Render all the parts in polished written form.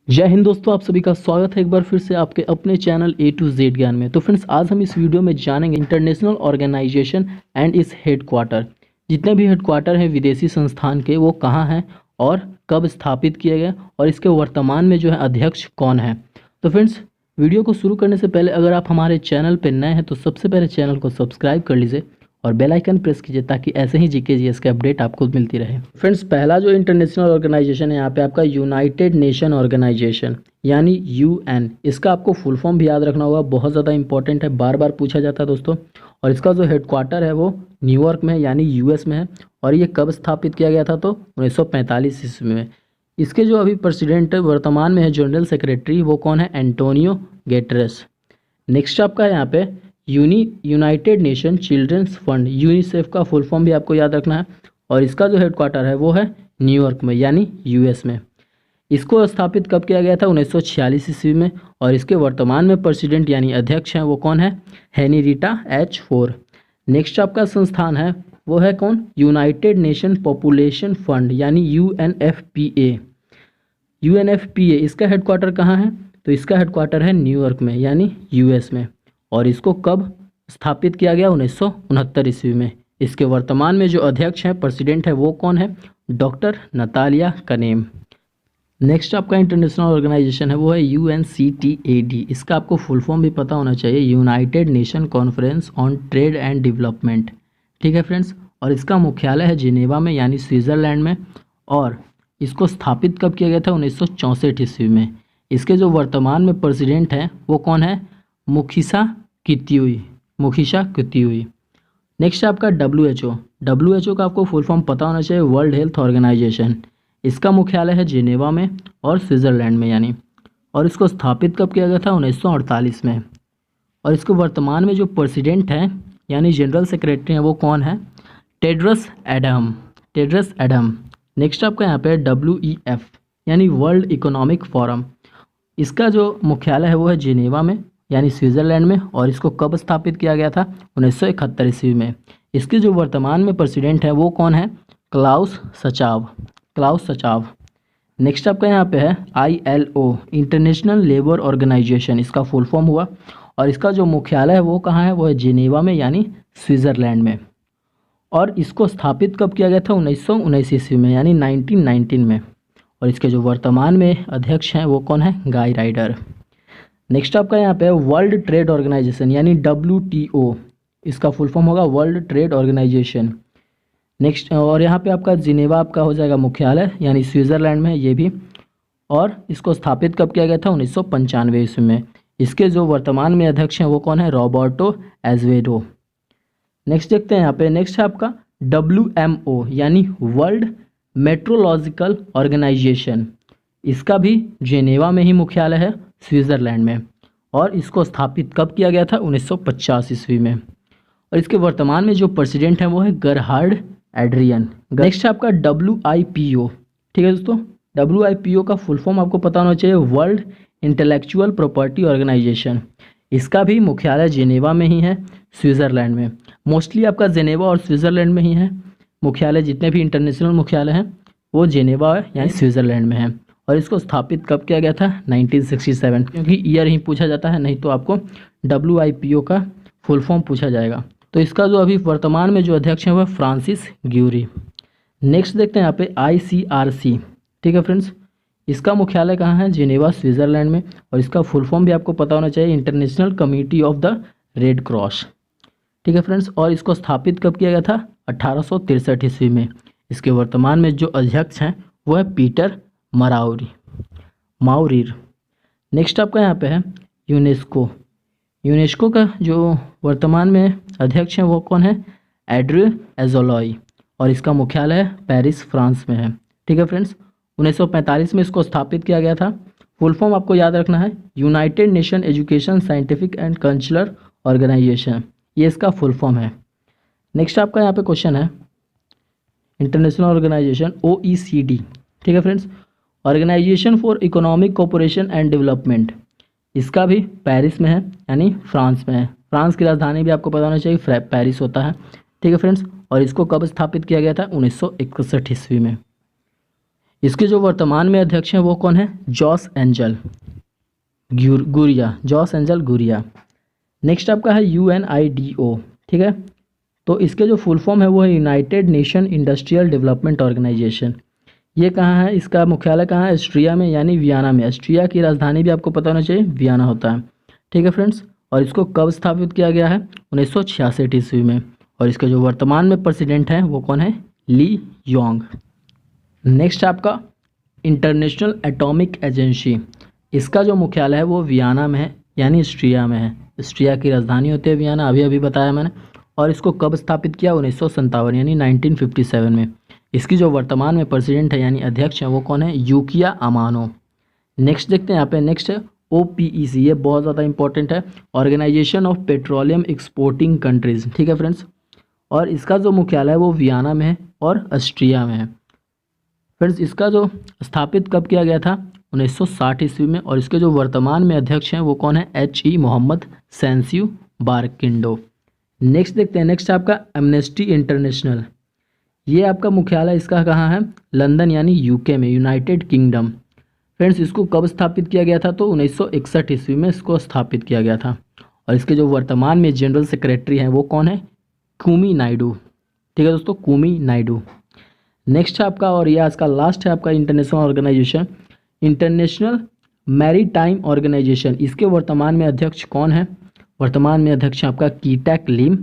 जय हिंद दोस्तों, आप सभी का स्वागत है एक बार फिर से आपके अपने चैनल ए टू जेड ज्ञान में। तो फ्रेंड्स, आज हम इस वीडियो में जानेंगे इंटरनेशनल ऑर्गेनाइजेशन एंड इस हेडक्वार्टर। जितने भी हेडक्वार्टर हैं विदेशी संस्थान के, वो कहाँ हैं और कब स्थापित किए गए और इसके वर्तमान में जो है अध्यक्ष कौन है। तो फ्रेंड्स, वीडियो को शुरू करने से पहले अगर आप हमारे चैनल पर नए हैं तो सबसे पहले चैनल को सब्सक्राइब कर लीजिए और बेल आइकन प्रेस कीजिए ताकि ऐसे ही जीके जीएस के अपडेट आपको मिलती रहे। फ्रेंड्स, पहला जो इंटरनेशनल ऑर्गेनाइजेशन है यहाँ पे आपका यूनाइटेड नेशन ऑर्गेनाइजेशन यानी यूएन। इसका आपको फुल फॉर्म भी याद रखना होगा, बहुत ज़्यादा इंपॉर्टेंट है, बार बार पूछा जाता है दोस्तों। और इसका जो हेडक्वार्टर है वो न्यूयॉर्क में है यानी यूएस में है। और ये कब स्थापित किया गया था तो 1945 ईस्वी में। इसके जो अभी प्रेसिडेंट वर्तमान में है, जनरल सेक्रेटरी, वो कौन है? एंटोनियो गेटरेस। नेक्स्ट आपका यहाँ पे United Nation Children's Fund, UNICEF का फुल फॉर्म भी आपको याद रखना है। और इसका जो हेडक्वार्टर है वो है न्यूयॉर्क में यानी यूएस में। इसको स्थापित कब किया गया था? 1946 ईस्वी में। और इसके वर्तमान में प्रेसिडेंट यानी अध्यक्ष हैं वो कौन है? Henrietta H four. नेक्स्ट आपका संस्थान है वो है कौन? यूनाइटेड नेशन पॉपुलेशन फंड यानी यूएनएफपीए। यूएनएफपीए इसका हेडक्वार्टर कहाँ है? तो इसका हेडक्वार्टर है न्यूयॉर्क में यानी यूएस में। और इसको कब स्थापित किया गया? 1969 ईस्वी में। इसके वर्तमान में जो अध्यक्ष हैं, प्रेसिडेंट है, वो कौन है? Doctor Natalia Kanem. नेक्स्ट आपका इंटरनेशनल ऑर्गेनाइजेशन है वो है यूएनसीटीएडी। इसका आपको फुल फॉर्म भी पता होना चाहिए, United nation conference on trade and development. ठीक है फ्रेंड्स, और इसका मुख्यालय है जिनेवा में यानी स्विट्ज़रलैंड में। और इसको स्थापित कब किया गया था? 1964 ईस्वी में। इसके जो वर्तमान में प्रेसिडेंट हैं वो कौन है? मुखिसा कित्यूई। नेक्स्ट आपका डब्ल्यूएचओ का आपको फुल फॉर्म पता होना चाहिए, वर्ल्ड हेल्थ ऑर्गेनाइजेशन। इसका मुख्यालय है जिनेवा में और स्विट्ज़रलैंड में यानी। और इसको स्थापित कब किया गया था? 1948 में। और इसके वर्तमान में जो प्रेसिडेंट हैं यानी जनरल सेक्रेटरी हैं वो कौन है? Tedros Adam. नेक्स्ट आपका यहाँ पे WEF यानी वर्ल्ड इकोनॉमिक फोरम। इसका जो मुख्यालय है वो है जिनेवा में यानी स्विट्ज़रलैंड में। और इसको कब स्थापित किया गया था? 1971 ईस्वी में। इसके जो वर्तमान में प्रेसिडेंट है वो कौन है? क्लाउस सचाव। नेक्स्ट आपका यहाँ पे है ILO इंटरनेशनल लेबर ऑर्गेनाइजेशन। इसका फुल फॉर्म हुआ। और इसका जो मुख्यालय है वो कहाँ है? वो है जिनेवा में यानी स्विट्ज़रलैंड में। और इसको स्थापित कब किया गया था? 1919 ईस्वी में यानी 1919 में। और इसके जो वर्तमान में अध्यक्ष हैं वो कौन है? गाई राइडर। नेक्स्ट आपका यहाँ पे वर्ल्ड ट्रेड ऑर्गेनाइजेशन यानी WTO। इसका फुल फॉर्म होगा वर्ल्ड ट्रेड ऑर्गेनाइजेशन। नेक्स्ट, और यहाँ पे आपका जिनेवा आपका हो जाएगा मुख्यालय यानी स्विट्ज़रलैंड में ये भी। और इसको स्थापित कब किया गया था? 1995 ईस्वी में। इसके जो वर्तमान में अध्यक्ष हैं वो कौन है? रॉबर्टो एज़वेडो। नेक्स्ट देखते हैं यहाँ पे, नेक्स्ट है आपका WMO यानी वर्ल्ड मेट्रोलॉजिकल ऑर्गेनाइजेशन। इसका भी जिनेवा में ही मुख्यालय है स्विट्ज़रलैंड में। और इसको स्थापित कब किया गया था? 1950 ईस्वी में। और इसके वर्तमान में जो प्रेसिडेंट हैं वो है गरहार्ड एड्रियन। नेक्स्ट है आपका WIPO। ठीक है दोस्तों, WIPO का फुल फॉर्म आपको पता होना चाहिए, वर्ल्ड इंटेलेक्चुअल प्रॉपर्टी ऑर्गेनाइजेशन। इसका भी मुख्यालय जिनेवा में ही है स्विट्ज़रलैंड में। मोस्टली आपका जिनेवा और स्विट्ज़रलैंड में ही है मुख्यालय। जितने भी इंटरनेशनल मुख्यालय हैं वो जिनेवा यानी स्विट्ज़रलैंड में है। और इसको स्थापित कब किया गया था? 1967, क्योंकि ईयर ही पूछा जाता है, नहीं तो आपको WIPO का फुल फॉर्म पूछा जाएगा। तो इसका जो अभी वर्तमान में जो अध्यक्ष हैं वह फ्रांसिस ग्यूरी। नेक्स्ट देखते हैं यहाँ पे ICRC। ठीक है फ्रेंड्स, इसका मुख्यालय कहाँ है? जिनेवा स्विट्ज़रलैंड में। और इसका फुल फॉर्म भी आपको पता होना चाहिए, international committee of the red cross. ठीक है फ्रेंड्स, और इसको स्थापित कब किया गया था? 1863 ईस्वी में। इसके वर्तमान में जो अध्यक्ष हैं वो है पीटर माउरीर। नेक्स्ट आपका यहाँ पे है यूनेस्को का जो वर्तमान में अध्यक्ष हैं वो कौन है? एड्रियो एज़ोलॉय। और इसका मुख्यालय है पेरिस, फ्रांस में है। ठीक है फ्रेंड्स, 1945 में इसको स्थापित किया गया था। फुल फॉर्म आपको याद रखना है, United Nation Education Scientific and Cultural Organisation, ये इसका फुल फॉर्म है। नेक्स्ट आपका यहाँ पे क्वेश्चन है इंटरनेशनल ऑर्गेनाइजेशन OECD। ठीक है friends, Organisation for Economic Cooperation and Development. इसका भी पेरिस में है यानी फ्रांस में है। फ्रांस की राजधानी भी आपको पता होना चाहिए, पेरिस होता है। ठीक है फ्रेंड्स, और इसको कब स्थापित किया गया था? 1961 ईस्वी में। इसके जो वर्तमान में अध्यक्ष हैं वो कौन है? जॉस एंजल गुरिया, जॉस एंजल गुरिया। नेक्स्ट आपका है UNIDO, ठीक है। तो इसके जो फुल फॉर्म है वो है United Nation Industrial Development Organisation. ये कहाँ है? इसका मुख्यालय कहाँ है? ऑस्ट्रिया में, यानी वियना में। ऑस्ट्रिया की राजधानी भी आपको पता होना चाहिए, वियना होता है, ठीक है फ्रेंड्स। और इसको कब स्थापित किया गया है? 1966 ईस्वी में। और इसके जो वर्तमान में प्रेसिडेंट हैं वो कौन है? ली योंग। नेक्स्ट आपका इंटरनेशनल एटॉमिक एजेंसी। इसका जो मुख्यालय है वो वियना में है, यानी ऑस्ट्रिया में है। ऑस्ट्रिया की राजधानी होती है वियना, अभी बताया मैंने। और इसको कब स्थापित किया? 1957 यानी 1957 में। इसकी जो वर्तमान में प्रेसिडेंट है यानी अध्यक्ष है वो कौन है? यूकिया अमानो। नेक्स्ट देखते हैं यहाँ पे, नेक्स्ट है OPEC। ये बहुत ज़्यादा इंपॉर्टेंट है, Organisation of Petroleum Exporting Countries, ठीक है फ्रेंड्स। और इसका जो मुख्यालय है वो वियना में है और ऑस्ट्रिया में है। फ्रेंड्स इसका जो स्थापित कब किया गया था? 1960 ईस्वी में। और इसके जो वर्तमान में अध्यक्ष हैं वो कौन है? HE मोहम्मद सेंसियो बारकिंडो। नेक्स्ट देखते हैं, नेक्स्ट आपका एमनेस्टी इंटरनेशनल। ये आपका मुख्यालय इसका कहाँ है? लंदन यानी UK में, यूनाइटेड किंगडम। फ्रेंड्स इसको कब स्थापित किया गया था? तो 1961 ईस्वी में इसको स्थापित किया गया था। और इसके जो वर्तमान में जनरल सेक्रेटरी हैं वो कौन है? कुमी नायडू, ठीक है दोस्तों, कुमी नायडू। नेक्स्ट है आपका, और ये आज का लास्ट है आपका, International Organisation, International Maritime Organisation. इसके वर्तमान में अध्यक्ष कौन है? वर्तमान में अध्यक्ष है आपका कीटैक लिम।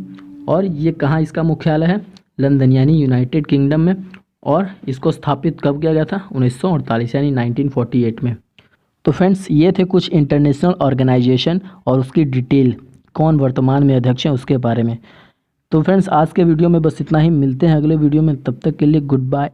और ये कहाँ इसका मुख्यालय है? लंदन यानी यूनाइटेड किंगडम में। और इसको स्थापित कब किया गया था? 1948 यानी 1948 में। तो फ्रेंड्स ये थे कुछ इंटरनेशनल ऑर्गेनाइजेशन और उसकी डिटेल, कौन वर्तमान में अध्यक्ष हैं उसके बारे में। तो फ्रेंड्स आज के वीडियो में बस इतना ही, मिलते हैं अगले वीडियो में, तब तक के लिए गुड बाय।